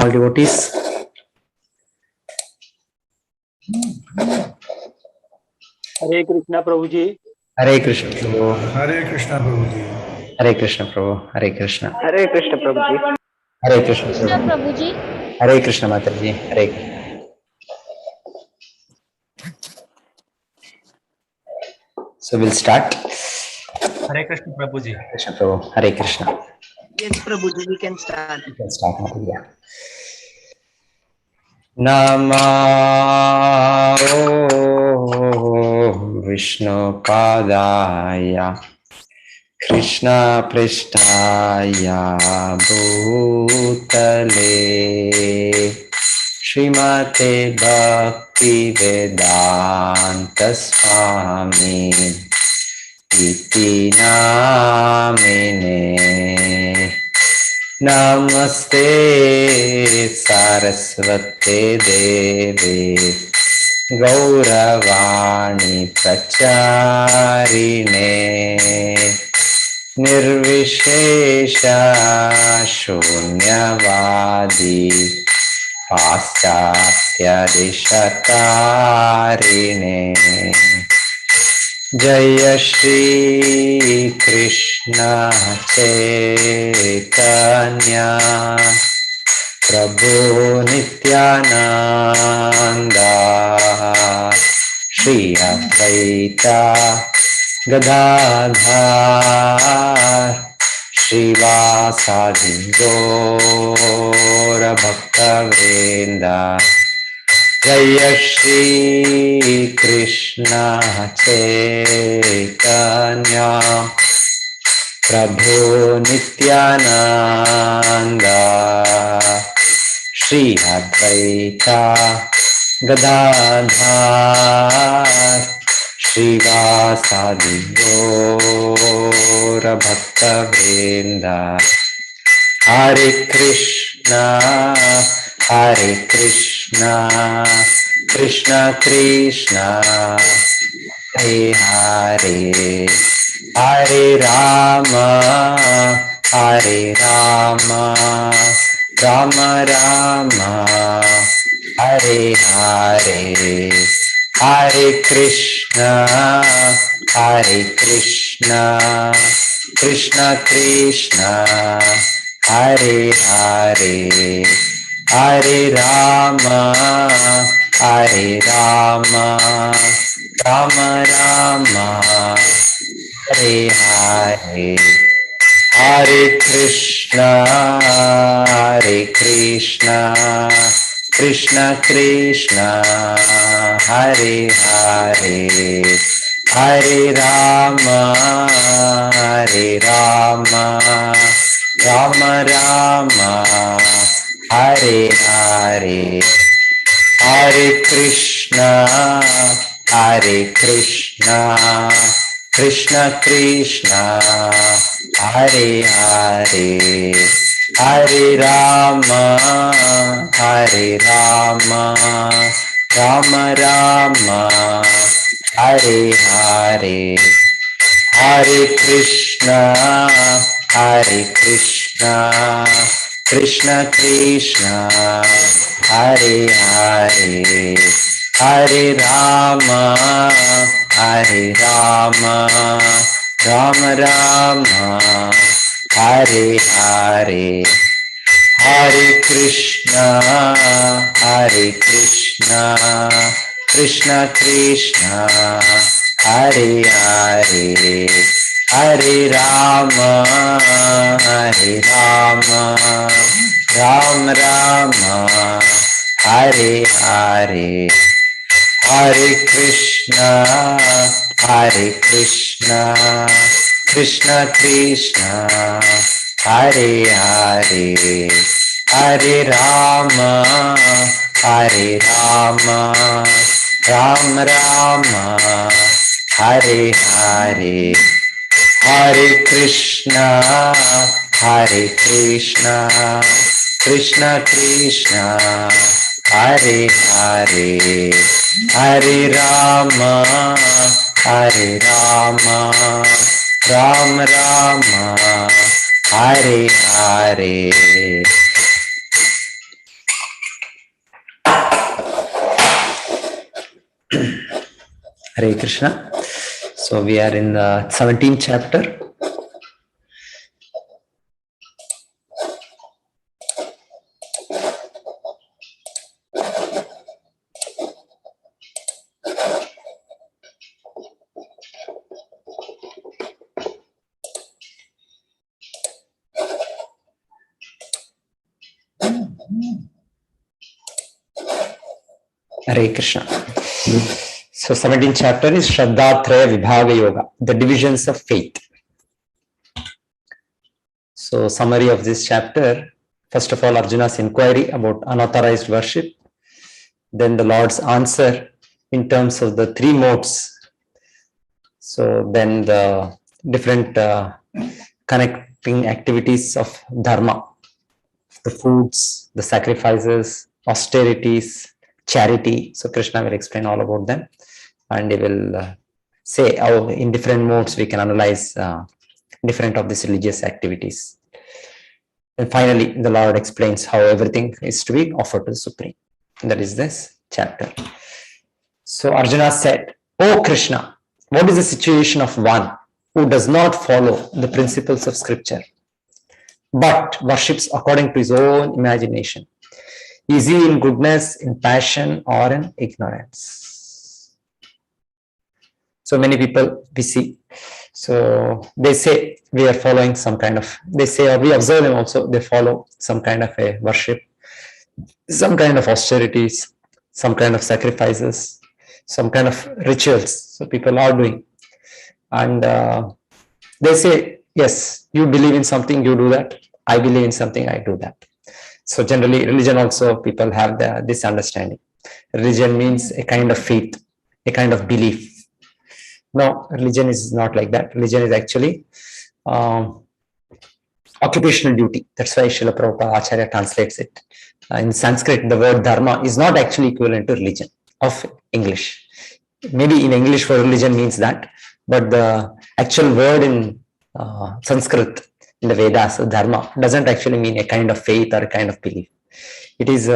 all devotees. हरे कृष्णा प्रभु जी। हरे कृष्ण प्रभु। हरे कृष्णा प्रभु जी। हरे कृष्ण प्रभु। हरे कृष्ण। हरे कृष्ण प्रभु जी। हरे कृष्ण प्रभु जी। हरे कृष्ण माता जी। हरे So we'll start. Hare Krishna Prabhu ji. Krishna Prabhu. Hare Krishna. Yes, Prabhu ji, we can start. You can start, Maria. Namo Vishnu Padaya Krishna Prishtaya Bhutale Srimate Bhakti Vedanta Swami Iti Namine Namaste Saraswate Deve Gauravani Pracharine Nirvishesha Shunyavadi Paschatya Dishatarine Jaya Shri Krishna Chaitanya Prabhu Nityananda Shri Advaita Gadadhar Srivasadi Gaura Bhaktavrinda Jaya Shri Krishna Chaitanya Prabhu Nityananda Shri Advaita Gadadhar Srivasadi Gaura Bhaktavrinda Hare Krishna Krishna Krishna Hare Hare Hare Rama Rama Rama Hare Hare Hare Krishna Krishna Krishna Hare Hare Hare Rama Rama Rama Hare Hare Hare Krishna Krishna Krishna Hare Hare Hare Rama Rama Rama Hare Hare Hare Krishna Krishna Krishna Hare Hare Hare Rama Rama Rama Hare Hare Hare Krishna Krishna Krishna Hare Hare Hare Rama Rama Rama Hare Hare Hare Krishna Krishna Krishna Hare Hare Hare Rama Rama Rama Hare Hare Hare Krishna Krishna Krishna Hare Hare Hare Rama Rama Rama Hare Hare Hare Krishna Krishna Krishna Hare Hare Hare Rama Rama Rama Hare Hare Hare Krishna. So we are in the 17th chapter. Hare Krishna. So 17th chapter is Shraddha Traya Vibhaga Yoga, the divisions of faith. So summary of this chapter, first of all, Arjuna's inquiry about unauthorized worship, then the Lord's answer in terms of the three modes. So then the different connecting activities of dharma, the foods, the sacrifices, austerities, charity. So Krishna will explain all about them, and he will say how in different modes we can analyze different of these religious activities. And finally, the Lord explains how everything is to be offered to the Supreme. That is this chapter. So Arjuna said, "O Krishna, what is the situation of one who does not follow the principles of scripture, but worships according to his own imagination? Is he in goodness, in passion, or in ignorance?" So many people we see, so they say we are following some kind of, they say, or we observe them also, they follow some kind of a worship, some kind of austerities, some kind of sacrifices, some kind of rituals. So people are doing, and they say, yes, you believe in something, you do that. I believe in something, I do that. So generally, religion also, people have this understanding. Religion means a kind of faith, a kind of belief. No, religion is not like that. Religion is actually occupational duty. That's why Srila Prabhupada Acharya translates it. In Sanskrit, the word dharma is not actually equivalent to religion of English. Maybe in English for religion means that, but the actual word in Sanskrit, in the Vedas, dharma, doesn't actually mean a kind of faith or a kind of belief. It is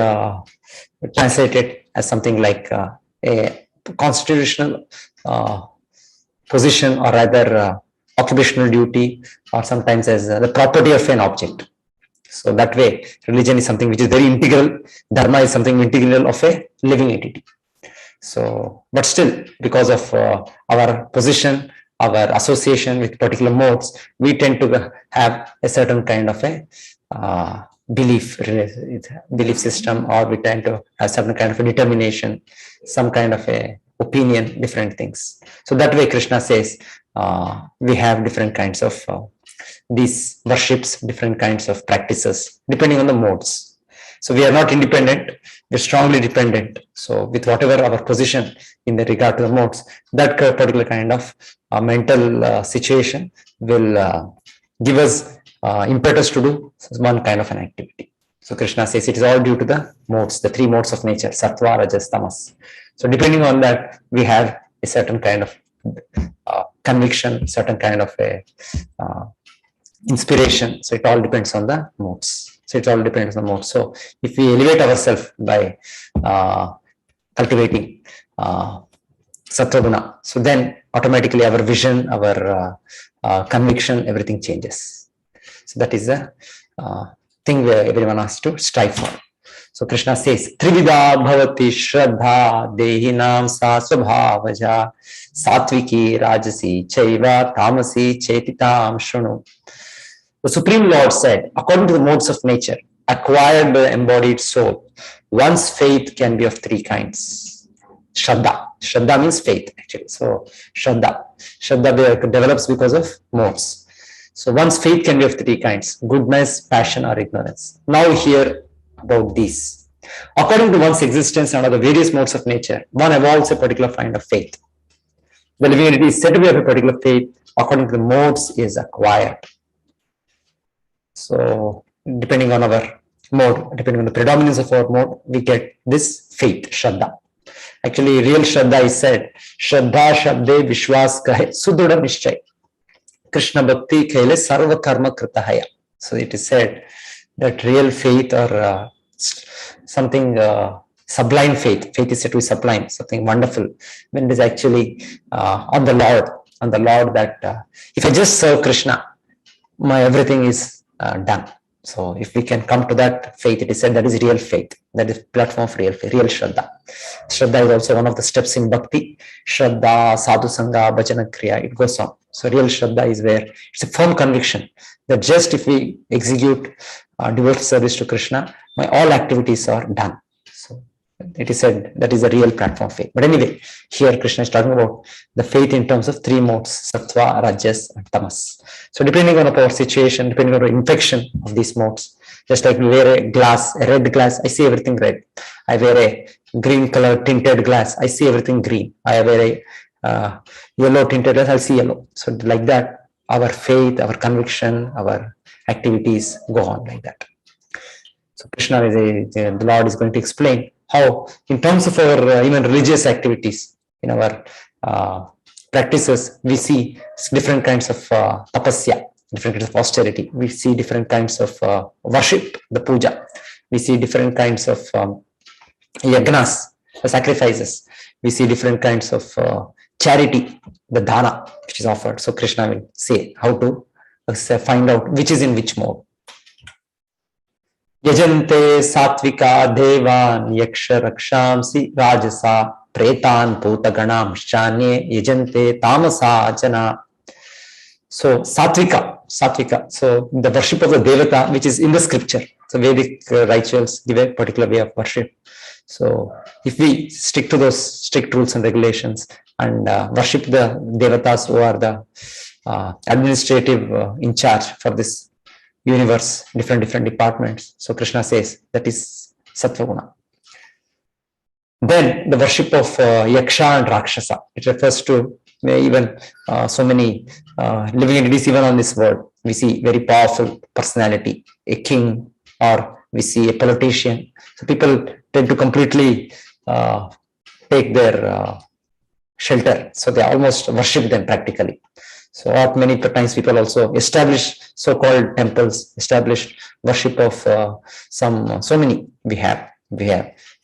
translated as something like a constitutional position, or rather occupational duty, or sometimes as the property of an object. So that way, religion is something which is very integral. Dharma is something integral of a living entity. So, but still, because of our position, our association with particular modes, we tend to have a certain kind of a belief system, or we tend to have certain kind of a determination, some kind of a opinion, different things. So that way, Krishna says we have different kinds of these worships, different kinds of practices, depending on the modes. So we are not independent, we're strongly dependent. So with whatever our position in the regard to the modes, that particular kind of mental situation will give us impetus to do one kind of an activity. So Krishna says it is all due to the modes, the three modes of nature, sattva, rajas, tamas. So depending on that, we have a certain kind of conviction, certain kind of a inspiration. So it all depends on the modes. So it all depends on the modes. So if we elevate ourselves by cultivating sattva guna, so then automatically our vision, our conviction, everything changes. So that is the thing where everyone has to strive for. So Krishna says, Trivida bhavati shraddha dehinam sa svabhavaja satviki rajasi chaiva tamasi chetitam shunu. The Supreme Lord said, according to the modes of nature, acquired by the embodied soul, one's faith can be of three kinds. Shraddha. Shraddha means faith, actually. So Shraddha. Shraddha develops because of modes. So one's faith can be of three kinds: goodness, passion, or ignorance. Now hear about these. According to one's existence under the various modes of nature, one evolves a particular kind of faith. The living entity is said to be of a particular faith. According to the modes, is acquired. So depending on our mode, depending on the predominance of our mode, we get this faith, Shraddha. Actually, real Shraddha is said, Shraddha Shabde Vishwas Kahe Sudhudha Nishchay. Krishna Bhakti Khele Sarva Karma Kritahaya. So it is said that real faith, or something sublime faith. Faith is said to be sublime, something wonderful, when it is actually on the Lord that if I just serve Krishna, my everything is done. So if we can come to that faith, it is said that is real faith. That is platform of real faith, real Shraddha. Shraddha is also one of the steps in Bhakti. Shraddha, Sadhu Sangha, Bhajana Kriya, it goes on. So real Shraddha is where it's a firm conviction that just if we execute devoted service to Krishna, my all activities are done. So it is said that is a real platform faith. But anyway, here Krishna is talking about the faith in terms of three modes, sattva, rajas, and tamas. So depending on our situation, depending on the infection of these modes, just like we wear a glass, a red glass, I see everything red. I wear a green color tinted glass, I see everything green. I wear a yellow tinted glass, I'll see yellow. So like that, our faith, our conviction, our activities go on like that. So Krishna the Lord is going to explain how, in terms of our even religious activities, in our practices, we see different kinds of tapasya, different kinds of austerity. We see different kinds of worship, the puja. We see different kinds of yagnas, the sacrifices. We see different kinds of charity, the dana, which is offered. So Krishna will say how to find out which is in which mode. Yajante satvika devan yaksha rakshamsi rajasa pretan bhutaganam shanye yajante tamasa jana. So satvika. So the worship of the devata, which is in the scripture. So Vedic rituals give a particular way of worship. So if we stick to those strict rules and regulations and worship the devatas who are the administrative in charge for this universe, different departments. So Krishna says that is sattva guna. Then the worship of yaksha and rakshasa. It refers to even so many living entities even on this world. We see very powerful personality, a king, or we see a politician. So people tend to completely take their shelter. So they almost worship them practically. So at many times people also establish so-called temples, establish worship of so many we have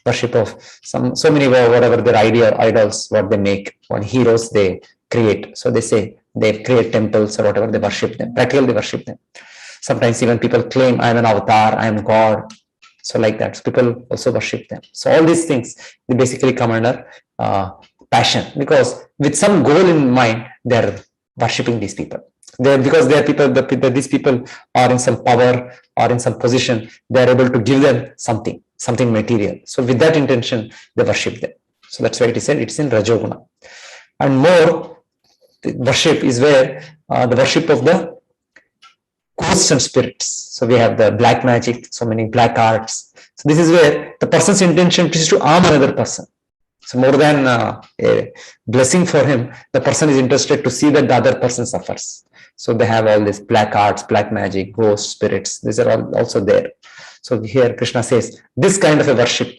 worship of so many whatever their idols, what they make, what heroes they create. So they say they create temples or whatever, they worship them, practically they worship them. Sometimes even people claim I am an avatar, I am God. So like that, so people also worship them. So all these things, they basically come under passion, because with some goal in mind, they're worshipping these people. Because they are people, these people are in some power or in some position, they are able to give them something material. So with that intention, they worship them. So that's why it is said it's in Rajoguna. And more, the worship is where the worship of the ghosts and spirits. So we have the black magic, so many black arts. So this is where the person's intention is to harm another person. So more than a blessing for him, the person is interested to see that the other person suffers. So they have all this black arts, black magic, ghosts, spirits. These are all also there. So here Krishna says this kind of a worship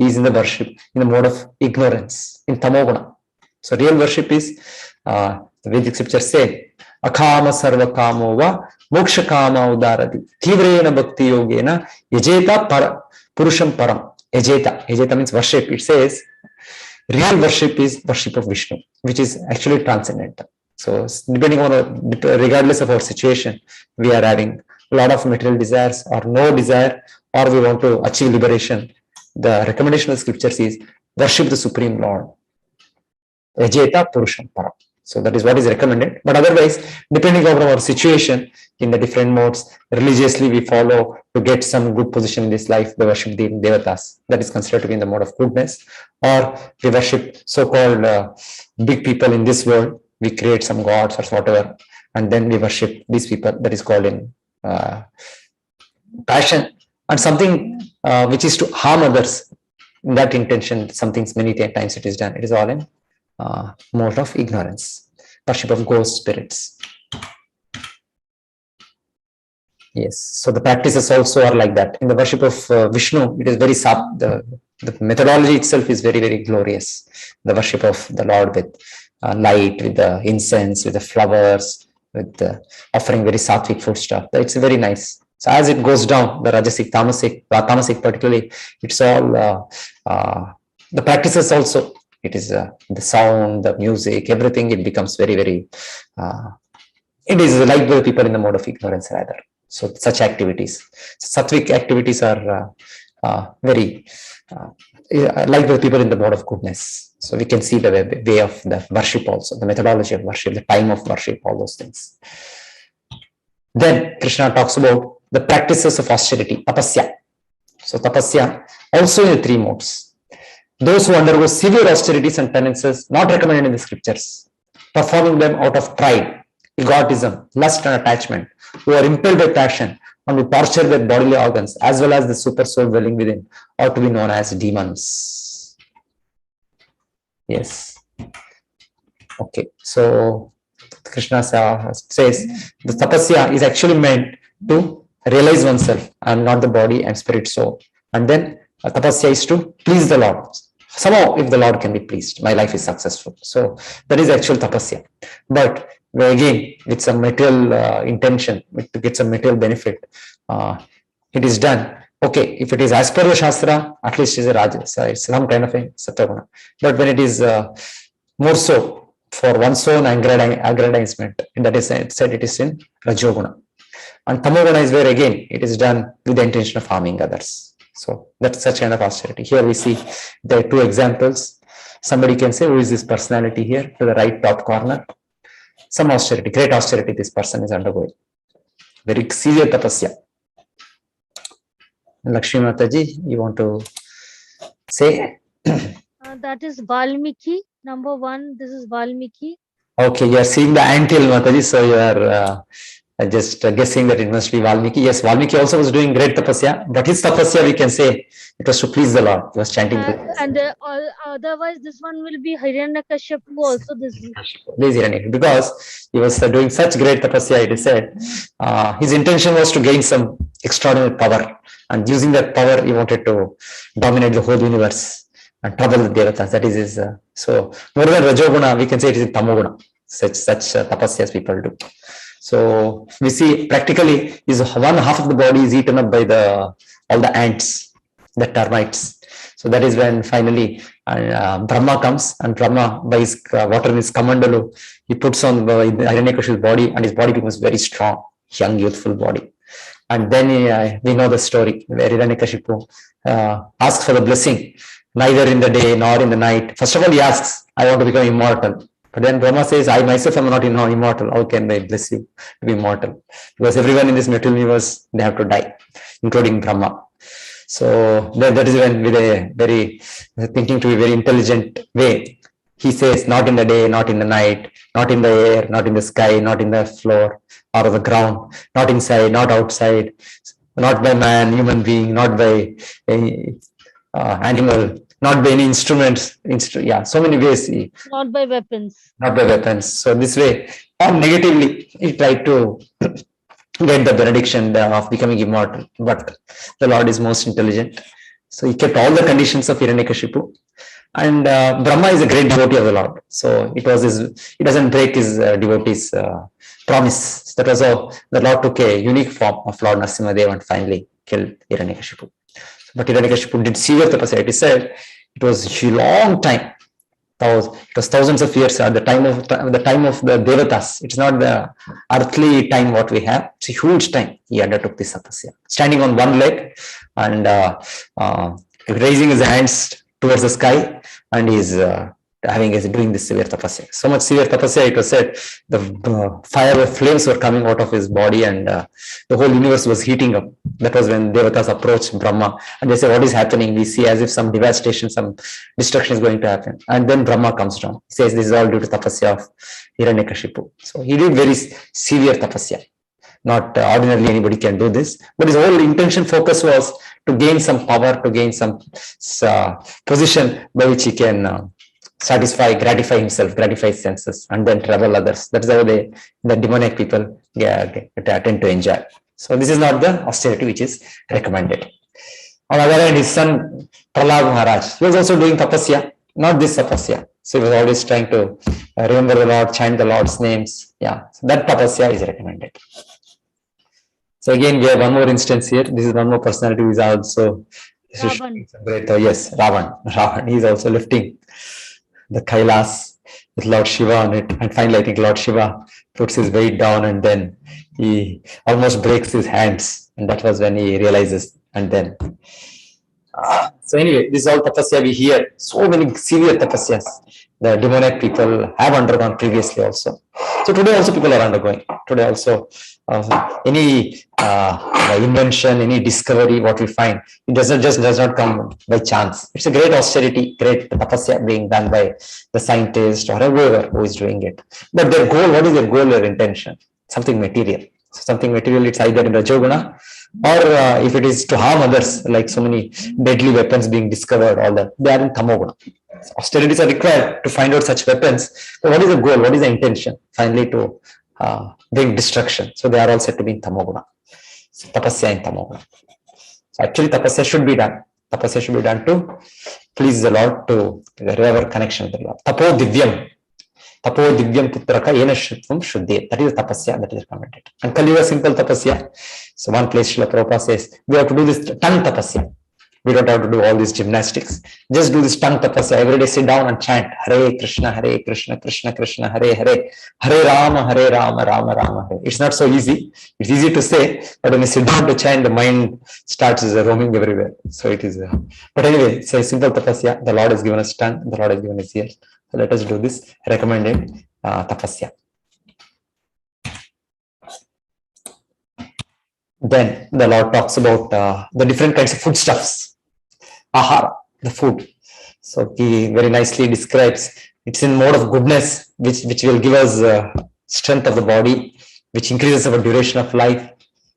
is in the mode of ignorance, in tamoguna. So real worship is, the Vedic scriptures say, akama sarva kamo va moksha kama udarati tivrena bhakti yogena yajeta purusham param. Yajeta means worship. It says real worship is worship of Vishnu, which is actually transcendental. So depending on regardless of our situation, we are having a lot of material desires or no desire, or we want to achieve liberation. The recommendation of the scriptures is worship the Supreme Lord. Yajeta Purusham Param. So that is what is recommended. But otherwise, depending on our situation in the different modes, religiously we follow to get some good position in this life, we worship the devatas. That is considered to be in the mode of goodness. Or we worship so-called big people in this world. We create some gods or whatever, and then we worship these people. That is called in passion. And something which is to harm others, in that intention, some things many times it is done. It is all in mode of ignorance, worship of ghost spirits. Yes, so the practices also are like that. In the worship of Vishnu, it is very the methodology itself is very, very glorious. The worship of the Lord with light, with the incense, with the flowers, with the offering very sattvic food stuff. It's very nice. So as it goes down, the Rajasic, Tamasic particularly, it's all the practices also. It is the sound, the music, everything. It becomes very, very. It is like the people in the mode of ignorance rather. So such activities, sattvic activities are very like the people in the mode of goodness. So we can see the way of the worship also, the methodology of worship, the time of worship, all those things. Then Krishna talks about the practices of austerity, tapasya. So tapasya also in the three modes. Those who undergo severe austerities and penances not recommended in the scriptures, performing them out of pride, egotism, lust and attachment, who are impelled by passion and who torture their bodily organs as well as the super soul dwelling within, ought to be known as demons. Yes. Okay. So Krishna says the tapasya is actually meant to realize oneself. I am not the body, I am spirit soul. And then tapasya is to please the Lord. Somehow, if the Lord can be pleased, my life is successful. So that is actual tapasya. But again, with some material intention, to get some material benefit, it is done. Okay, if it is as per the Shastra, at least it is a Rajas, it's some kind of a Sattva. But when it is more so for one's own aggrandizement, that is said it is in Rajoguna. And Tamoguna is where again it is done with the intention of harming others. So that's such kind of austerity. Here we see there are two examples. Somebody can say, who is this personality here to the right top corner? Some austerity, great austerity this person is undergoing. Very severe tapasya. Lakshmi Mataji, you want to say? That is Valmiki, number 1. This is Valmiki. Okay, you are seeing the anthill, Mataji, so you are just guessing that it must be Valmiki. Yes, Valmiki also was doing great tapasya, but his tapasya, we can say, it was to please the Lord. He was chanting. Otherwise, this one will be Hiranyakashipu also. This is Hiranyakashipu, because he was doing such great tapasya, it is said. His intention was to gain some extraordinary power, and using that power, he wanted to dominate the whole universe and trouble the devatas. That is his. So more than Rajoguna, we can say it is Tamoguna. Such tapasyas people do. So we see practically is one half of the body is eaten up by all the ants, the termites. So that is when finally Brahma comes, and Brahma by his water in his kamandalu, he puts on Hiranyakashipu's body, and his body becomes very strong, young, youthful body. And then we know the story where Hiranyakashipu asks for the blessing, neither in the day nor in the night. First of all, he asks, I want to become immortal. But then Brahma says, I myself am not immortal. How can I bless you to be immortal? Because everyone in this material universe, they have to die, including Brahma. So that is when, with a very thinking to a very intelligent way, he says, not in the day, not in the night, not in the air, not in the sky, not in the floor or the ground, not inside, not outside, not by man, human being, not by any animal, not by any instruments. So many ways. not by weapons. Not by weapons. So this way, or negatively, he tried to get the benediction of becoming immortal. But the Lord is most intelligent. So he kept all the conditions of Hiranyakashipu. And Brahma is a great devotee of the Lord. So it was he doesn't break his devotee's promise. That was how the Lord took a unique form of Lord Narasimhadev and finally killed Hiranyakashipu. But Hiranyakashipu did severe tapasya. It is said it was a long time. It was thousands of years at the time of the Devatas. It's not the earthly time what we have. It's a huge time he undertook this tapasya. Standing on one leg and raising his hands towards the sky, and he's doing this severe tapasya. So much severe tapasya, it was said the fire flames were coming out of his body, and the whole universe was heating up. That was when Devatas approached Brahma, and they say, what is happening? We see as if some devastation, some destruction is going to happen. And then Brahma comes down. He says this is all due to tapasya of Hiranyakashipu. So he did very severe tapasya. Not ordinarily anybody can do this, but his whole intention focus was to gain some power, to gain some position by which he can gratify himself, gratify his senses, and then trouble others. That's how the demonic people tend to enjoy. So this is not the austerity which is recommended. On the other hand, his son Prahlad Maharaj, he was also doing tapasya, not this tapasya. So he was always trying to remember the Lord, chant the Lord's names. So that tapasya is recommended. So again, we have one more instance here. This is one more personality who is also Ravan. great. Yes, Ravan. Ravan. He is also lifting the Kailas with Lord Shiva on it. And finally, I think Lord Shiva puts his weight down and then he almost breaks his hands. And that was when he realizes. And then, so anyway, this is all tapasya we hear. So many severe tapasyas the demonic people have undergone previously also. So today also people are undergoing. Today also any invention, any discovery, what we find, it does not come by chance. It's a great austerity, great tapasya being done by the scientist or whoever who is doing it. But their goal, what is their goal, their intention? Something material. So something material, it's either in Rajoguna or if it is to harm others, like so many deadly weapons being discovered, all that, they are in Tamoguna. Austerities are required to find out such weapons. But what is the goal? What is the intention? Finally, to bring destruction. So they are all said to be in Tamoguna. So tapasya in Tamoguna. So actually, tapasya should be done. Tapasya should be done to please the Lord, to revive our connection with the Lord. Tapo divyam. Tapo divyam putraka yena shrutvam shuddhi. That is the tapasya that is recommended. And Kali Yuga simple tapasya. So one place Srila Prabhupada says, we have to do this tongue tapasya. We don't have to do all these gymnastics. Just do this tongue tapasya. Every day sit down and chant Hare Krishna, Krishna Krishna, Hare Hare, Hare Rama, Rama Rama, Hare. It's not so easy. It's easy to say, but when you sit down to chant, the mind starts roaming everywhere. So it is. But anyway, it's a simple tapasya. The Lord has given us tongue. The Lord has given us ears. So let us do this recommended tapasya. Then the Lord talks about the different kinds of foodstuffs. Ahara, the food. So he very nicely describes it's in mode of goodness, which will give us strength of the body, which increases our duration of life,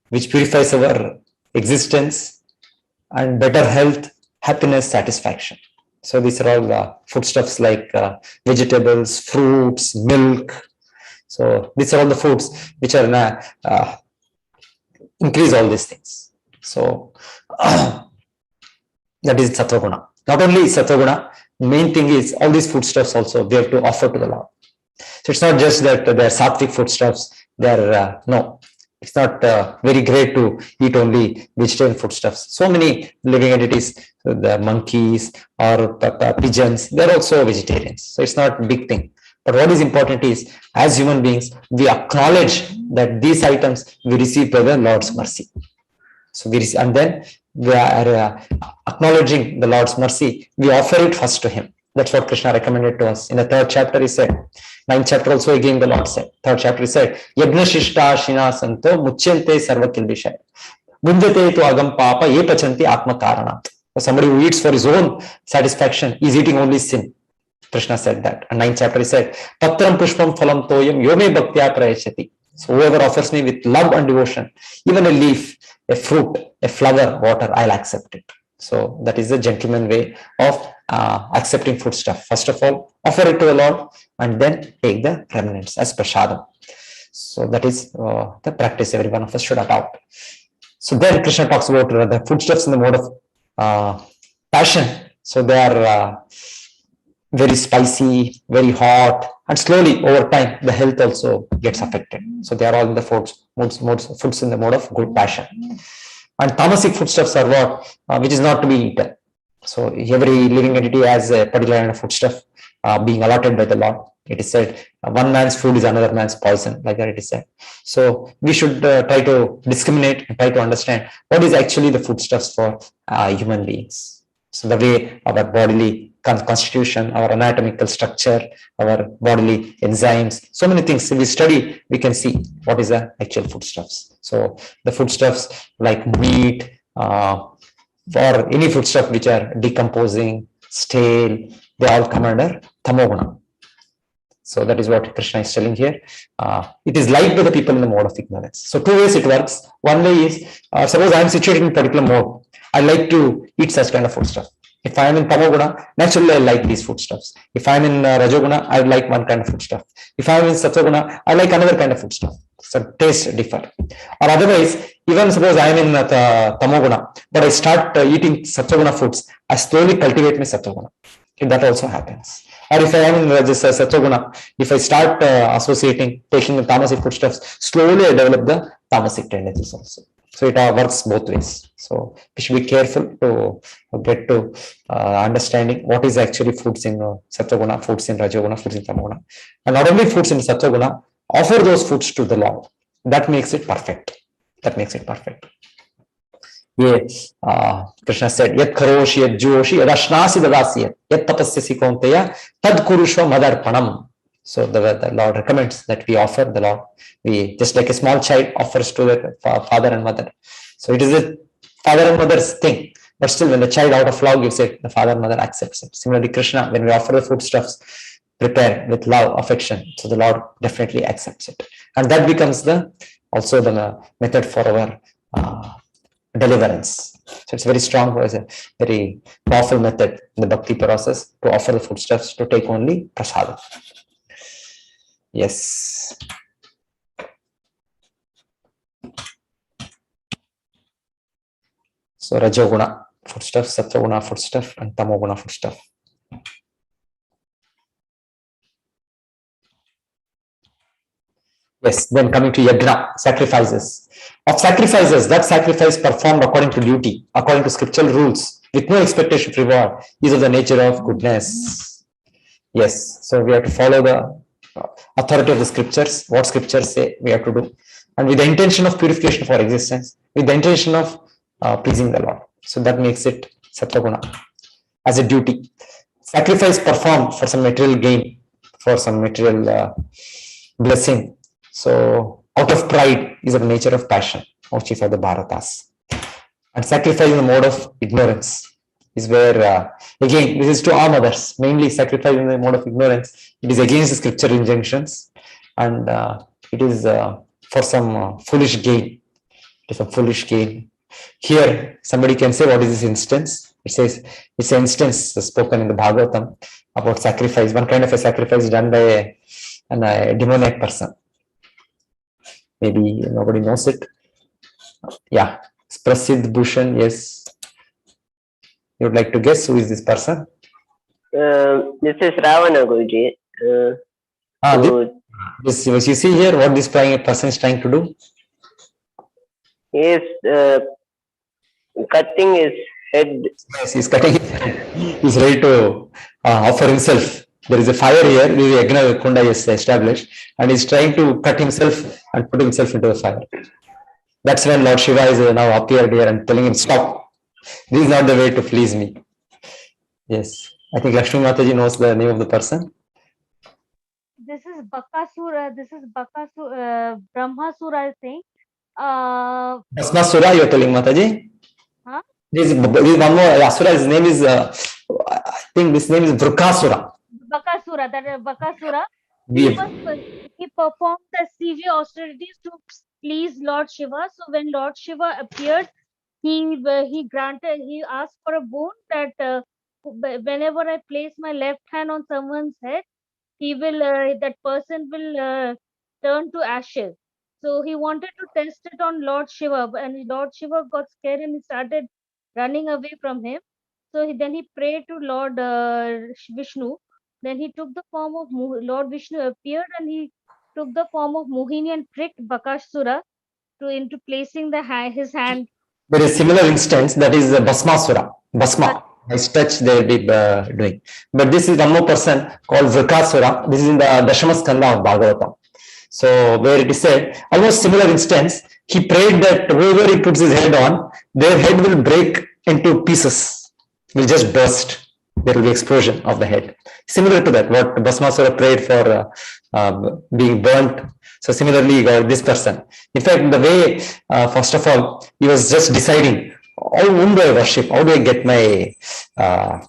which purifies our existence, and better health, happiness, satisfaction. So these are all the foodstuffs like vegetables, fruits, milk. So these are all the foods which are increase all these things. So that is Sattva-guna. Not only Sattva-guna, main thing is all these foodstuffs also we have to offer to the Lord. So it's not just that they're sattvic foodstuffs. They're no, it's not very great to eat only vegetarian foodstuffs. So many living entities, the monkeys or pigeons, they're also vegetarians. So it's not a big thing. But what is important is, as human beings, we acknowledge that these items we receive by the Lord's mercy. So we receive, and then we are acknowledging the Lord's mercy. We offer it first to Him. That's what Krishna recommended to us. In the 3rd chapter, he said. 9th chapter also again the Lord said. 3rd chapter he said, Yagna Shishta Shina Santo Muchyante Sarva Kilbishaya. Bundate to Agam Papa Ye Pachanti Atma Karanat. Somebody who eats for his own satisfaction is eating only sin. Krishna said that. And 9th chapter he said, Patram Pushpam Phalam Toyam Yome Bhaktya Prayachati. So whoever offers me with love and devotion, even a leaf, a fruit, a flower, water, I'll accept it. So that is the gentleman way of accepting foodstuff. First of all, offer it to the Lord and then take the remnants as prasadam. So that is the practice every one of us should adopt. So then Krishna talks about the foodstuffs in the mode of passion. So they are very spicy, very hot, and slowly over time the health also gets affected. So they are all in the foods in the mode of good passion. And tamasic foodstuffs are what which is not to be eaten. So every living entity has a particular kind of foodstuff being allotted by the Lord. It is said one man's food is another man's poison, like that it is said. So we should try to discriminate and try to understand what is actually the foodstuffs for human beings. So the way our bodily constitution, our anatomical structure, our bodily enzymes, so many things. If we study, we can see what is the actual foodstuffs. So the foodstuffs like meat or any foodstuff which are decomposing, stale, they all come under tamoguna. So that is what Krishna is telling here. It is liked by the people in the mode of ignorance. So 2 ways it works. One way is, suppose I am situated in a particular mode. I like to eat such kind of foodstuff. If I am in Tamoguna, naturally I like these foodstuffs. If I am in Rajoguna, I like one kind of foodstuff. If I am in Sattva-guna, I like another kind of foodstuff. So tastes differ. Or otherwise, even suppose I am in Tamoguna, but I start eating Sattva-guna foods, I slowly cultivate my Sattva-guna. That also happens. Or if I am in Sattva-guna, if I start associating, taking the tamasic foodstuffs, slowly I develop the tamasic tendencies also. So it works both ways. So we should be careful to get to understanding what is actually foods in Sattva-guna, foods in Rajoguna, foods in Tamoguna. And not only foods in Sattva-guna, offer those foods to the Lord. That makes it perfect. That makes it perfect. Yes, Krishna said, Yat karoshi, yat juoshi, yad ashnasi dadasi, yat tapasyasi kaunteya, tad kurushva madarpanam. So the Lord recommends that we offer the Lord. We just like a small child offers to the father and mother. So it is a father and mother's thing. But still, when the child out of love gives it, the father and mother accepts it. Similarly, Krishna, when we offer the foodstuffs, prepare with love, affection, so the Lord definitely accepts it. And that becomes also the method for our deliverance. So it's very strong, it's a very powerful method in the bhakti process to offer the foodstuffs, to take only prasadam. Yes. So Rajoguna foodstuff, Sattva-guna foodstuff, and Tamoguna foodstuff. Yes, then coming to yajna, sacrifices. Of sacrifices, that sacrifice performed according to duty, according to scriptural rules, with no expectation of reward, is of the nature of goodness. Yes, so we have to follow the authority of the scriptures, what scriptures say we have to do, and with the intention of purification for existence, with the intention of pleasing the Lord. So that makes it Sattva-guna as a duty. Sacrifice performed for some material gain, for some material blessing. So out of pride is of the nature of passion, mostly for the Bharatas. And sacrifice in the mode of ignorance is where, again, this is to all others, mainly sacrifice in the mode of ignorance. It is against the scriptural injunctions, and it is for some foolish gain. It is a foolish gain. Here, somebody can say, what is this instance? It says, it's an instance spoken in the Bhagavatam about sacrifice, one kind of a sacrifice done by a demoniac person. Maybe nobody knows it. Yeah, Prasidh Bhushan, yes. You would like to guess who is this person? This is Ravana, Guruji. This you see here, what this person is trying to do? He is cutting his head. Yes, he's cutting his head. He's ready to offer himself. There is a fire here, the Yajna Kunda is established, and he's trying to cut himself and put himself into the fire. That's when Lord Shiva is now appeared here and telling him, stop. This is not the way to please me. Yes. I think Lakshmi Mataji knows the name of the person. This is Bakasura. This is Bakasura, Brahmasura, I think. Bhasmasura, you're telling Mataji? Huh? This is one more Asura. His name is, I think this name is Vrukasura. Bakasura, that is Bakasura. We- He performed the severe austerities to please Lord Shiva. So when Lord Shiva appeared, he asked for a boon that whenever I place my left hand on someone's head, that person will turn to ashes. So he wanted to test it on Lord Shiva, and Lord Shiva got scared and he started running away from him. So then he prayed to Lord Vishnu. Then he took the form of Lord Vishnu appeared, and he took the form of Mohini and tricked Bakasura into placing his hand. There is a similar instance, that is Bhasmasura. Bhasma. Nice touch they will be doing. But this is one more person called Vrukasura. This is in the Dashama Skanda of Bhagavatam. So where it is said, almost similar instance, he prayed that whoever he puts his head on, their head will break into pieces, will just burst. There will be explosion of the head. Similar to that, what Bhasmasura prayed for being burnt. So similarly, this person. In fact, the way, first of all, he was just deciding, whom do I worship? How do I get my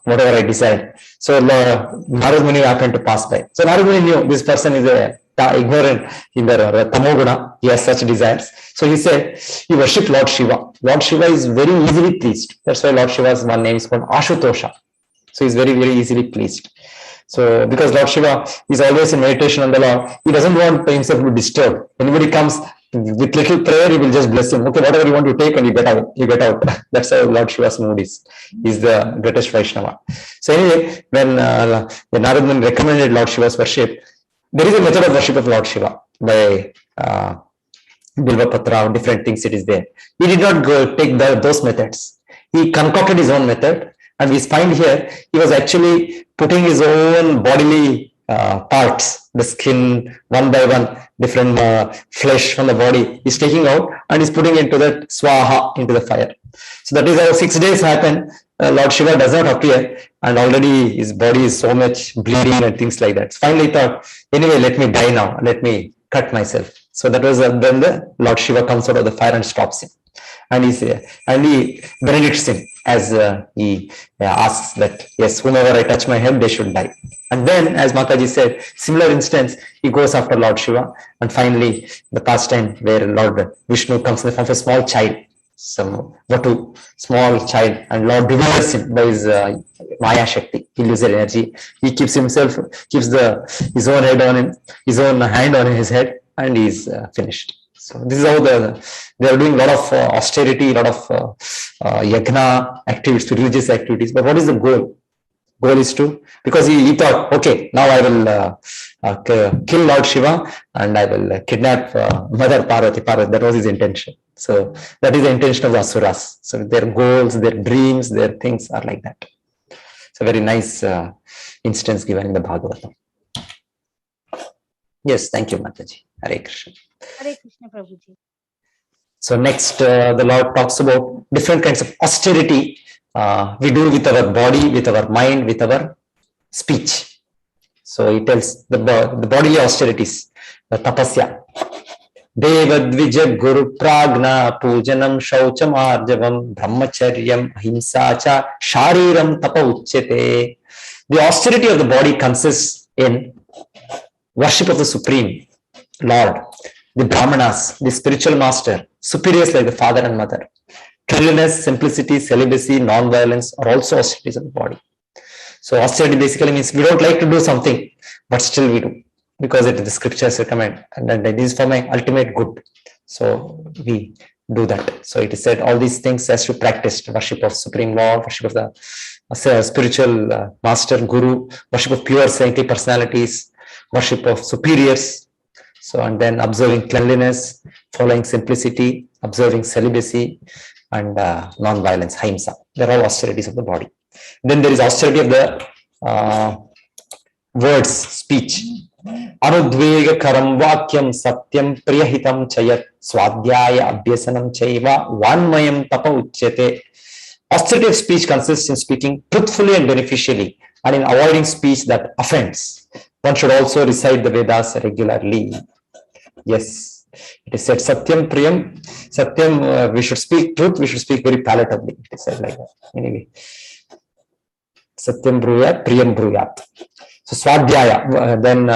whatever I decide? So Narad Muni happened to pass by. So Narad Muni knew this person is ignorant in the Tamoguna. He has such desires. So he said, he worshipped Lord Shiva. Lord Shiva is very easily pleased. That's why Lord Shiva's one name is called Ashutosha. So he's very, very easily pleased. So because Lord Shiva is always in meditation on the Lord, he doesn't want himself to be disturbed. Anybody comes with little prayer, he will just bless him. Okay, whatever you want to take, and you get out. You get out. That's how Lord Shiva's mood is. He's the greatest Vaishnava. So anyway, when Narad Muni recommended Lord Shiva's worship, there is a method of worship of Lord Shiva by Bilvapatra, different things it is there. He did not go take those methods. He concocted his own method, and we find here he was actually putting his own bodily parts, the skin one by one, different flesh from the body. He's taking out and he's putting into that swaha, into the fire. So that is how 6 days happen. Lord Shiva does not appear, and already his body is so much bleeding and things like that. So finally, thought, anyway, let me die now. Let me cut myself. So that was then the Lord Shiva comes out of the fire and stops him, and he benedicts him as he asks that yes, whomever I touch my head, they should die. And then, as Mataji said, similar instance, he goes after Lord Shiva, and finally the pastime where Lord Vishnu comes in the form of a small child, some Vatu, small child, and Lord bewilders him by his Maya Shakti, illusory energy. He keeps his own head on him, his own hand on his head, and he's finished. So this is how they are doing a lot of austerity, a lot of yagna activities, religious activities. But what is the goal? Goal is to, because he thought, okay, now I will kill Lord Shiva and I will kidnap Mother Parvati. That was his intention. So that is the intention of the Asuras. So their goals, their dreams, their things are like that. It's a very nice instance given in the Bhagavatam. Yes, thank you, Mataji. Hare Krishna. Hare Krishna, Prabhuji. So next, the Lord talks about different kinds of austerity we do with our body, with our mind, with our speech. So he tells the bodily austerities, the tapasya. Devadvija Guru Pragna Pujanam Shaucham Arjavam Brahmacharyam Ahimsacha Shariram Tapa Uchyate. The austerity of the body consists in worship of the Supreme Lord, the Brahmanas, the spiritual master, superiors like the father and mother. Cleanliness, simplicity, celibacy, non-violence are also austerities of the body. So austerity basically means we don't like to do something, but still we do, because it is the scriptures recommend, and then this is for my ultimate good. So we do that. So it is said all these things as to practice worship of Supreme Lord, worship of the spiritual master, guru, worship of pure saintly personalities, worship of superiors. So, and then observing cleanliness, following simplicity, observing celibacy, and non-violence, ahimsa. They're all austerities of the body. Then there is austerity of the words, speech. Anudvega karam vakyam satyam priyahitam chayat swadhyaya abhyasanam chaiva vanmayam tapa uchyate. Austerity of speech consists in speaking truthfully and beneficially, and in avoiding speech that offends. One should also recite the Vedas regularly. Yes, it is said Satyam Priyam. Satyam, we should speak truth, we should speak very palatably. It is said like that. Anyway, Satyam Bruyat, Priyam Bruyat. So Swadhyaya, then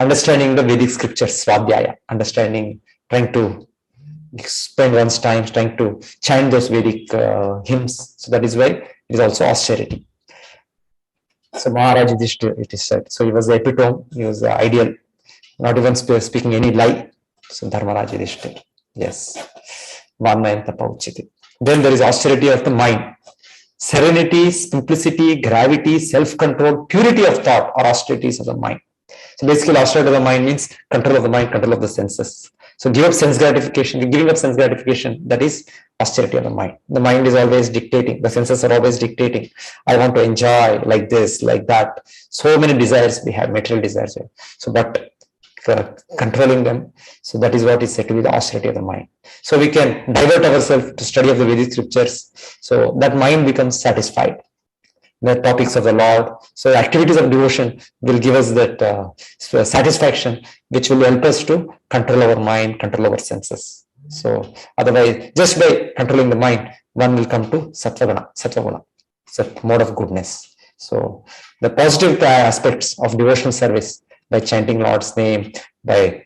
understanding the Vedic scriptures, Swadhyaya, understanding, trying to spend one's time trying to chant those Vedic hymns. So that is why it is also austerity. So Maharaj Yudhishthira, it is said. So he was the epitome, he was the ideal, not even speaking any lie. So Dharmaraj Yudhishthira, yes. Vanmayam tapa uchyate. Then there is austerity of the mind. Serenity, simplicity, gravity, self-control, purity of thought are austerities of the mind. So basically austerity of the mind means control of the mind, control of the senses. So give up sense gratification, giving up sense gratification, that is austerity of the mind. The mind is always dictating, the senses are always dictating. I want to enjoy like this, like that. So many desires we have, material desires. So but for controlling them, so that is what is said to be the austerity of the mind. So we can divert ourselves to study of the Vedic scriptures, so that mind becomes satisfied. The topics of the Lord, so activities of devotion will give us that satisfaction, which will help us to control our mind, control our senses. So otherwise, just by controlling the mind, one will come to sattva-guna, so mode of goodness. So the positive aspects of devotional service, by chanting Lord's name, by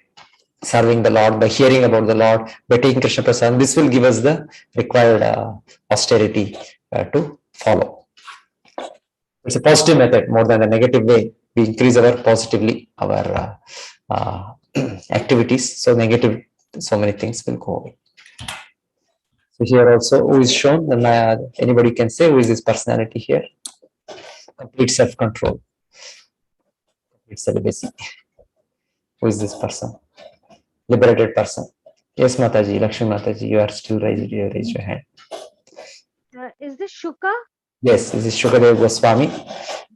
serving the Lord, by hearing about the Lord, by taking Krishna Prasad, this will give us the required austerity to follow. It's a positive method more than a negative way. We increase our positively our activities. So negative, so many things will go away. So here also, who is shown? Then anybody can say who is this personality here? Complete self-control. Complete celibacy. Who is this person? Liberated person. Yes, Mataji, Lakshmi Mataji, you are still raised your hand. Is this Shuka? Yes, this is Shukadev Goswami.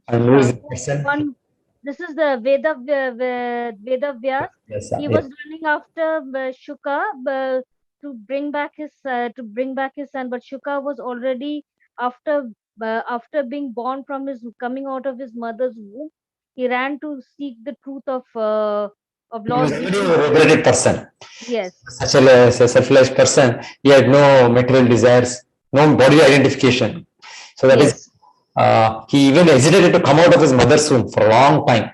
And who is the person? This is the Veda Vyas. Yes, He yes. was running after Shuka to bring back his son, but Shuka was already after being born from his coming out of his mother's womb. He ran to seek the truth of He was Lord a Vishnu. very regretted person. Yes. Such a self-realized person. He had no material desires, no body identification. So that is, he even hesitated to come out of his mother's womb for a long time.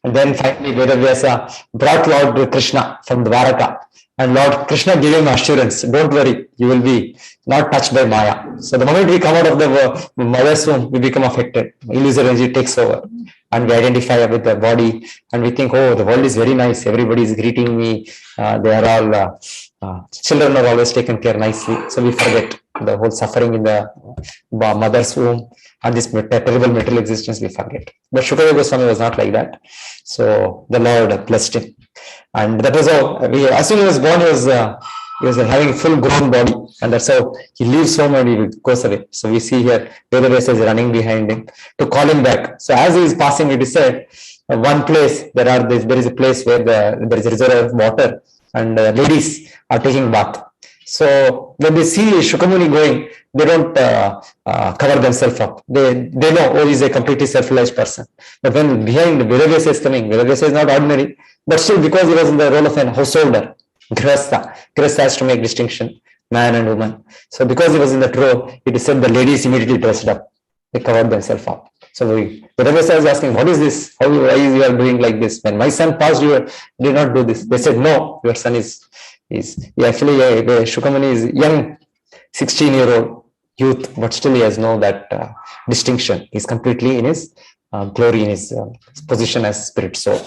And then finally Vedavyasa brought Lord Krishna from Dwaraka. And Lord Krishna gave him assurance, don't worry, you will be not touched by Maya. So the moment we come out of the mother's womb, we become affected. Illusory energy takes over. And we identify with the body. And we think, oh, the world is very nice. Everybody is greeting me. They are all, children are always taken care nicely. So we forget the whole suffering in the mother's womb. And this terrible material existence we forget. But Shukadeva Goswami was not like that. So the Lord blessed him. And that was how, as soon as he was born, he was having a full grown body. And that's how he leaves home and he goes away. So we see here, Vedavyasa is running behind him to call him back. So as he is passing, it is said, one place, there is a place where there is a reservoir of water and ladies are taking bath. So when they see Shukamuni going, they don't cover themselves up. They know, oh, he's a completely self-realized person. But when behind Vedavyasa is coming, Vedavyasa is not ordinary, but still because he was in the role of an householder, Grihastha has to make distinction, man and woman. So because he was in that role, it is said the ladies immediately dressed up. They covered themselves up. So Vedavyasa is asking, what is this? Why is you are doing like this? When my son passed, you did not do this. They said, no, your son is actually, Shukamuni is young, 16-year-old youth, but still he has no that distinction. He's completely in his glory, in his position as spirit soul,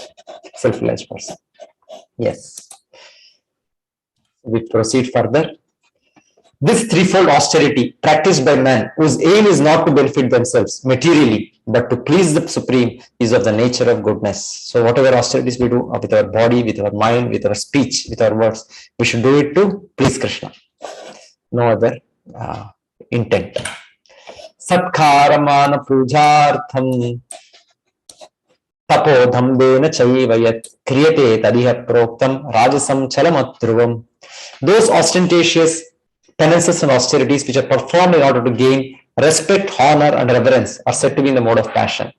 self-realized person. Yes. We proceed further. This threefold austerity practiced by man, whose aim is not to benefit themselves materially, but to please the Supreme, is of the nature of goodness. So whatever austerities we do with our body, with our mind, with our speech, with our words, we should do it to please Krishna. No other intent. Satkaramana pujartham tapodham dena chaivayat kriyate tadiha proktam rajasam chalamatruvam. Those ostentatious penances and austerities which are performed in order to gain respect, honor, and reverence are said to be in the mode of passion.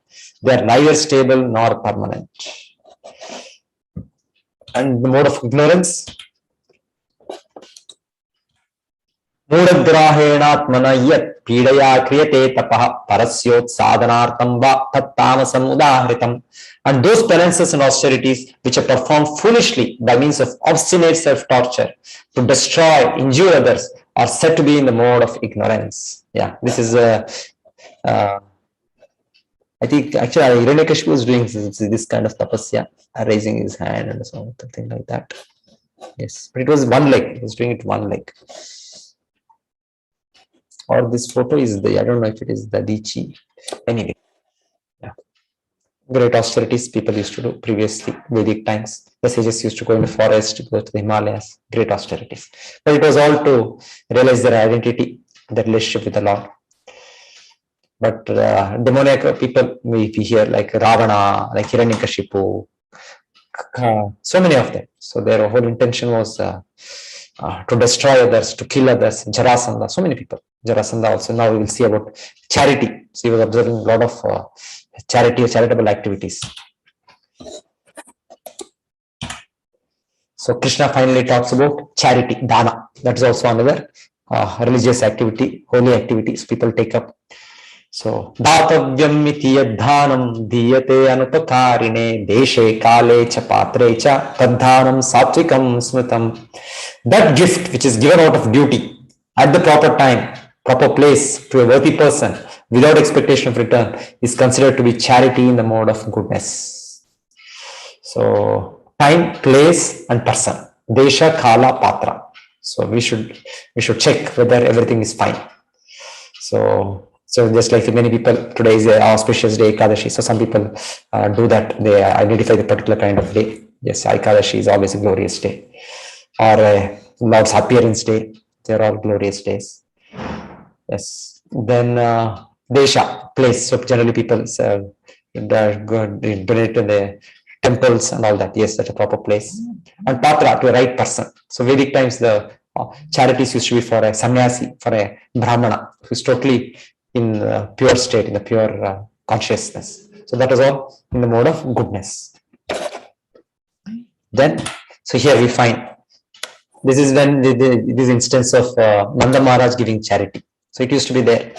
They are neither stable nor permanent. And the mode of ignorance, Mudagrahenatmana yat pidaya kriyate tapaha parasyot sadhanartam va tattamasam udahritam. And those penances and austerities which are performed foolishly by means of obstinate self-torture to destroy, injure others, are said to be in the mode of ignorance. Yeah, this is I think actually Hiranyakashipu was doing this kind of tapasya, raising his hand and something like that. Yes, but it was one leg. He was doing it one leg. Or this photo is I don't know if it is the Dichi. Anyway, yeah. Great austerities people used to do previously, Vedic times. The sages used to go in the forest, go to the Himalayas, great austerities. But it was all to realize their identity, their relationship with the Lord. But demoniac people, we hear like Ravana, like Hiranyakashipu, so many of them. So their whole intention was to destroy others, to kill others. Jarasandha, so many people. Jarasandha also. Now we will see about charity. So he was observing a lot of charity or charitable activities. So Krishna finally talks about charity, dana. That is also another religious activity, holy activities people take up. So datavyam iti yadhanam diyate anupakarine deshe kale cha patre cha tadhanam satvikam smritam. That gift which is given out of duty at the proper time, proper place to a worthy person without expectation of return is considered to be charity in the mode of goodness. So time, place, and person. Desha, kala, patra. So we should check whether everything is fine. So just like many people, today is an auspicious day, Ekadashi. So some people do that. They identify the particular kind of day. Yes, Ekadashi is always a glorious day. Or Lord's appearance day. They're all glorious days. Yes. Then Desha, place. So generally people donate to the temples and all that. Yes, that's a proper place. And Patra, to a right person. So Vedic times the charities used to be for a sannyasi, for a brahmana who's totally in the pure state, in the pure consciousness. So that is all in the mode of goodness. Then, so here we find this is when this instance of Nanda Maharaj giving charity. So it used to be there,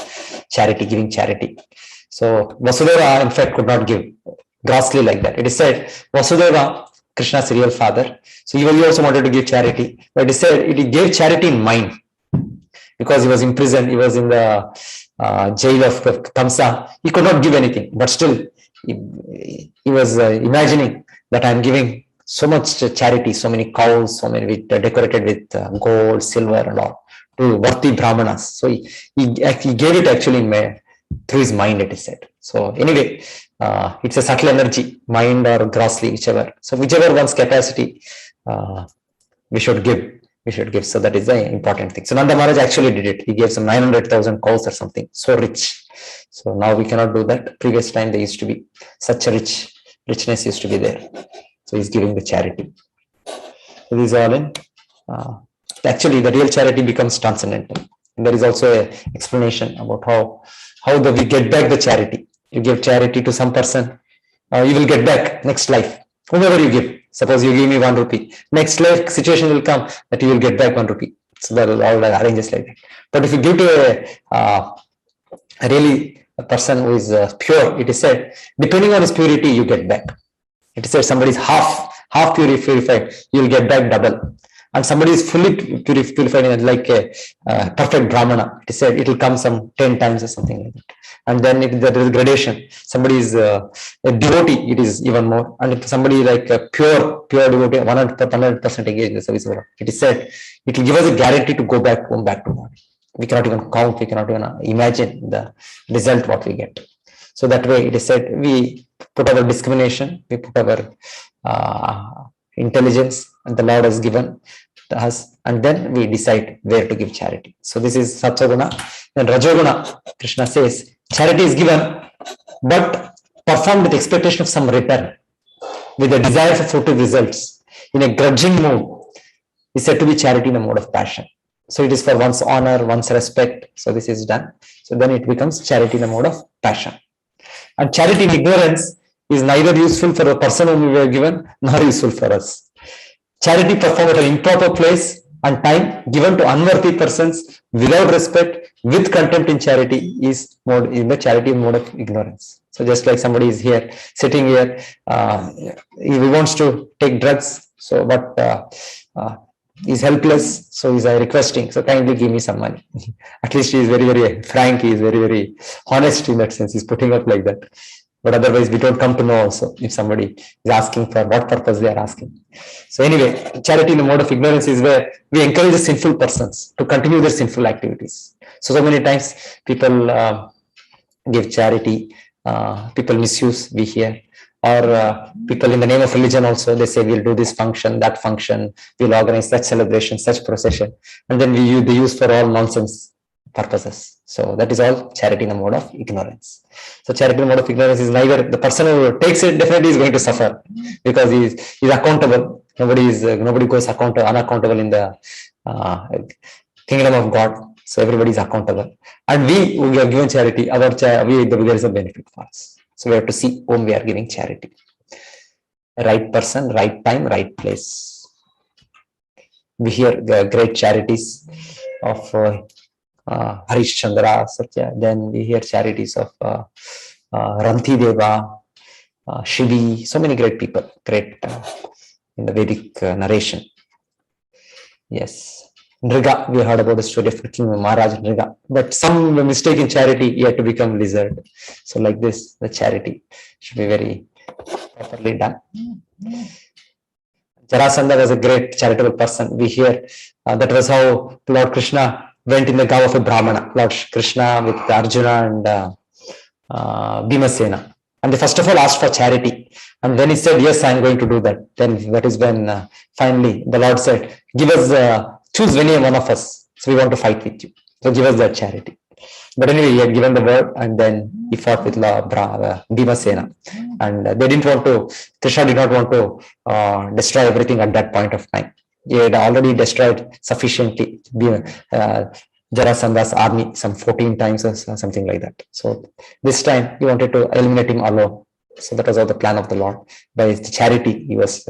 charity, giving charity. So Vasudeva in fact could not give grossly like that. It is said Vasudeva, Krishna's real father, so he also wanted to give charity, but it is said he gave charity in mind because he was imprisoned, he was in the jail of Kamsa. He could not give anything, but still he was imagining that I am giving so much charity, so many cows, so many decorated with gold, silver and all to worthy brahmanas. So he gave it actually through his mind, it is said. So anyway, it's a subtle energy, mind or grossly, whichever. So whichever one's capacity, we should give. So that is the important thing. So Nanda Maharaj actually did it. He gave some 900,000 cows or something. So rich. So now we cannot do that. Previous time there used to be such a richness used to be there. So he's giving the charity. So these are all in. Actually, the real charity becomes transcendental. And there is also an explanation about how we get back the charity. You give charity to some person, you will get back next life. Whomever you give, suppose you give me 1 rupee, next life situation will come that you will get back 1 rupee. So that is all arranges like that. But if you give to a person who is pure, it is said, depending on his purity, you get back. It is said somebody is half purified, you will get back double. And somebody is fully purified like a perfect brahmana. It is said it will come some 10 times or something like that. And then if there is gradation, somebody is a devotee, it is even more. And if somebody like a pure devotee, 100% engaged in the service of God, it is said it will give us a guarantee to go back home, back to God. We cannot even count, we cannot even imagine the result what we get. So that way it is said we put our discrimination, we put our intelligence, and the Lord has given to us, and then we decide where to give charity. So this is Satyaguna. Then Rajoguna, Krishna says, charity is given, but performed with expectation of some return, with a desire for fruitful results, in a grudging mood, is said to be charity in a mode of passion. So it is for one's honor, one's respect. So this is done. So then it becomes charity in a mode of passion. And charity in ignorance is neither useful for the person whom we were given, nor useful for us. Charity performed at an improper place and time, given to unworthy persons without respect, with contempt in charity, is the charity mode of ignorance. So just like somebody is here, sitting here, he wants to take drugs, so but he's helpless, so he's requesting, so kindly give me some money. At least he is very, very frank, he is very, very honest in that sense, he's putting up like that. But otherwise, we don't come to know also if somebody is asking for what purpose they are asking. So anyway, charity in the mode of ignorance is where we encourage the sinful persons to continue their sinful activities. So many times people give charity, people misuse, we hear, or people in the name of religion also, they say we'll do this function, that function, we'll organize such celebration, such procession, and then they use for all nonsense purposes. So that is all charity in the mode of ignorance. So charity in the mode of ignorance is neither the person who takes it definitely is going to suffer because he's accountable. Nobody goes unaccountable in the kingdom of God. So everybody is accountable. And we who have given charity, there is a benefit for us. So we have to see whom we are giving charity. Right person, right time, right place. We hear the great charities of Harish Chandra, Satya. Then we hear charities of Ranti Deva, Shivi, so many great people, great in the Vedic narration. Yes. Nriga, we heard about the story of King Maharaj Nriga, but some mistake in charity, he had to become lizard. So like this, the charity should be very properly done. Jarasandha was a great charitable person. We hear that was how Lord Krishna went in the garb of a Brahmana, Lord Krishna with Arjuna and Bhimasena. And they first of all asked for charity. And then he said, yes, I am going to do that. Then that is when finally the Lord said, give us choose any one of us. So we want to fight with you. So give us that charity. But anyway, he had given the word, and then he fought with Bhimasena. And they didn't want to, Krishna did not want to destroy everything at that point of time. He had already destroyed sufficiently Jarasandha's army some 14 times or something like that. So this time he wanted to eliminate him alone. So that was all the plan of the Lord. By his charity, he was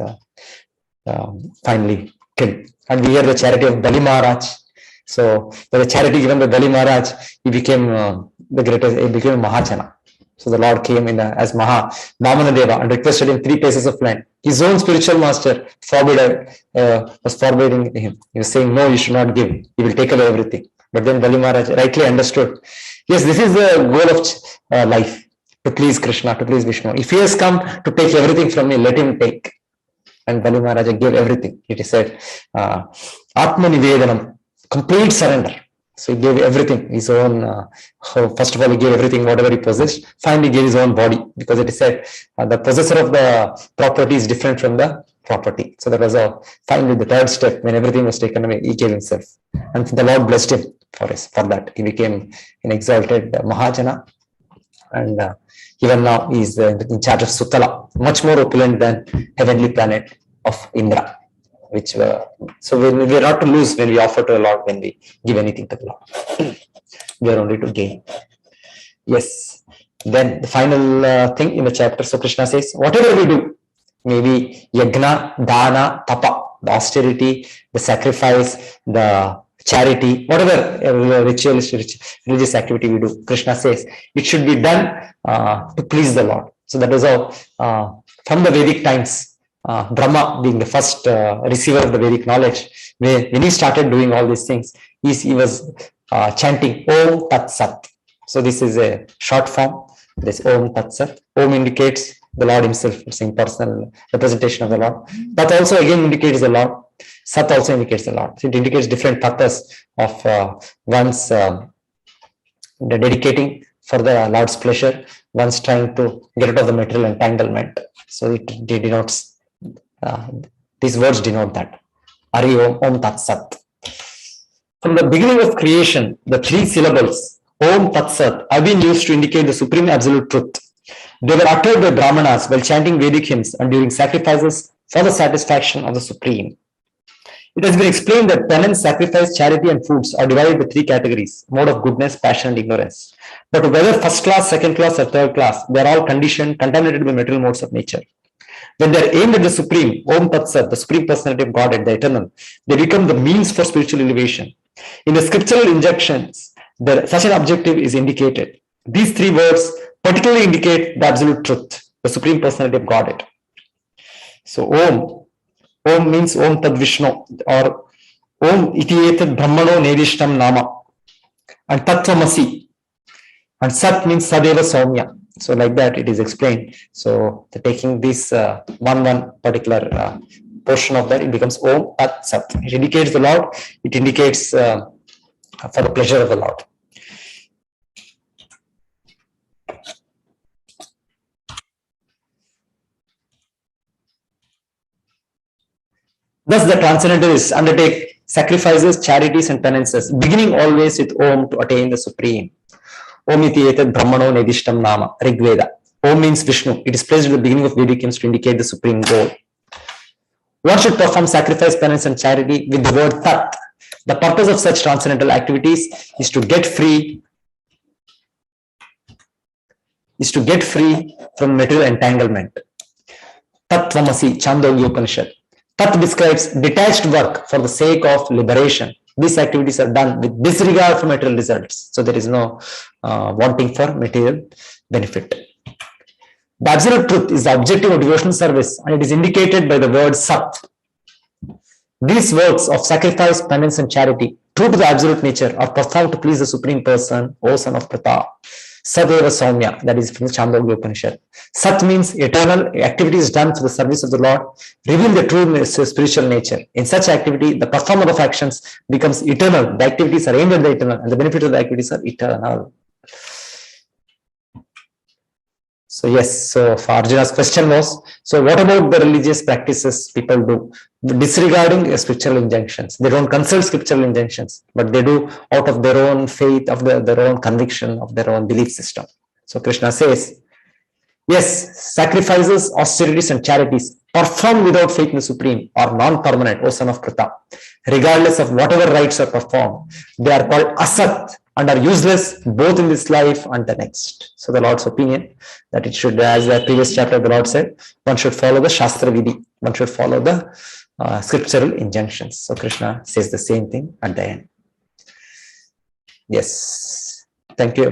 finally killed. And we hear the charity of Bali Maharaj. So by the charity given by Bali Maharaj, he became the greatest, he became Mahajana. So the Lord came in as Vamanadeva and requested him 3 places of land. His own spiritual master was forbidding him. He was saying, no, you should not give. He will take away everything. But then Bali Maharaj rightly understood. Yes, this is the goal of life, to please Krishna, to please Vishnu. If he has come to take everything from me, let him take. And Bali Maharaj gave everything. It is said, Atma Nivedanam, complete surrender. So he gave everything, his own, first of all, he gave everything, whatever he possessed. Finally, he gave his own body, because it is said, the possessor of the property is different from the property. So that was finally the third step. When everything was taken away, he gave himself. And the Lord blessed him for that. He became an exalted Mahajana. And even now, he is in charge of Sutala, much more opulent than heavenly planet of Indra. So we are not to lose when we offer to the Lord, when we give anything to the Lord. We are only to gain. Yes. Then the final thing in the chapter. So Krishna says, whatever we do, maybe yajna, dana, tapa, the austerity, the sacrifice, the charity, whatever religious activity we do, Krishna says it should be done to please the Lord. So that is how from the Vedic times, Brahma being the first receiver of the Vedic knowledge, when he started doing all these things, he was chanting Om Tat Sat. So this is a short form, this Om Tat Sat. Om indicates the Lord himself, it's an impersonal representation of the Lord. Tat also again indicates the Lord. Sat also indicates the Lord. So it indicates different tathas of one's dedicating for the Lord's pleasure, one's trying to get out of the material entanglement. So it denotes, these words denote that. Hari Om, Om Tat Sat. From the beginning of creation, the 3 syllables, Om Tat Sat, have been used to indicate the supreme absolute truth. They were uttered by Brahmanas while chanting Vedic hymns and during sacrifices for the satisfaction of the Supreme. It has been explained that penance, sacrifice, charity, and foods are divided into 3 categories: mode of goodness, passion, and ignorance. But whether first class, second class, or third class, they are all contaminated by material modes of nature. When they are aimed at the Supreme, Om Tat Sat, the Supreme Personality of Godhead, the Eternal, they become the means for spiritual elevation. In the scriptural injections, such an objective is indicated. These 3 words particularly indicate the absolute truth, the Supreme Personality of Godhead. So Om means Om Tad Vishnu, or Om iti etad brahmano nedishtam nama, and Tattvamasi, and Sat means Sadeva Saumya. So like that it is explained. So taking this one particular portion of that, it becomes Om Tat Sat. It indicates the Lord. It indicates for the pleasure of the Lord. Thus the transcendentalists undertake sacrifices, charities, and penances, beginning always with Om to attain the Supreme. Om iti etad brahmano nedishtam nama, Rigveda. Om means Vishnu. It is placed at the beginning of Vedic hymns to indicate the supreme goal. One should perform sacrifice, penance, and charity with the word Tat. The purpose of such transcendental activities is to get free from material entanglement. Tattvamasi, Chandogya Upanishad. Tat describes detached work for the sake of liberation. These activities are done with disregard for material results. So there is no wanting for material benefit. The absolute truth is the objective of devotional service, and it is indicated by the word Sat. These works of sacrifice, penance, and charity, true to the absolute nature, are performed to please the Supreme Person, O son of Pratap. Sadeva Saumya, that is from the Chandogya Upanishad. Sat means eternal activities done for the service of the Lord, reveal the true spiritual nature. In such activity, the performer of actions becomes eternal. The activities are aimed at the eternal, and the benefit of the activities are eternal. So yes, so for Arjuna's question was, so what about the religious practices people do disregarding scriptural injunctions? They don't consult scriptural injunctions, but they do out of their own faith, of their own conviction, of their own belief system. So Krishna says, yes, sacrifices, austerities and charities performed without faith in the Supreme are non-permanent, O son of Pritha. Regardless of whatever rites are performed, they are called asat and are useless both in this life and the next. So the Lord's opinion that it should, as the previous chapter the Lord said, one should follow the Shastra Vidhi, one should follow the scriptural injunctions. So Krishna says the same thing at the end. Yes, thank you.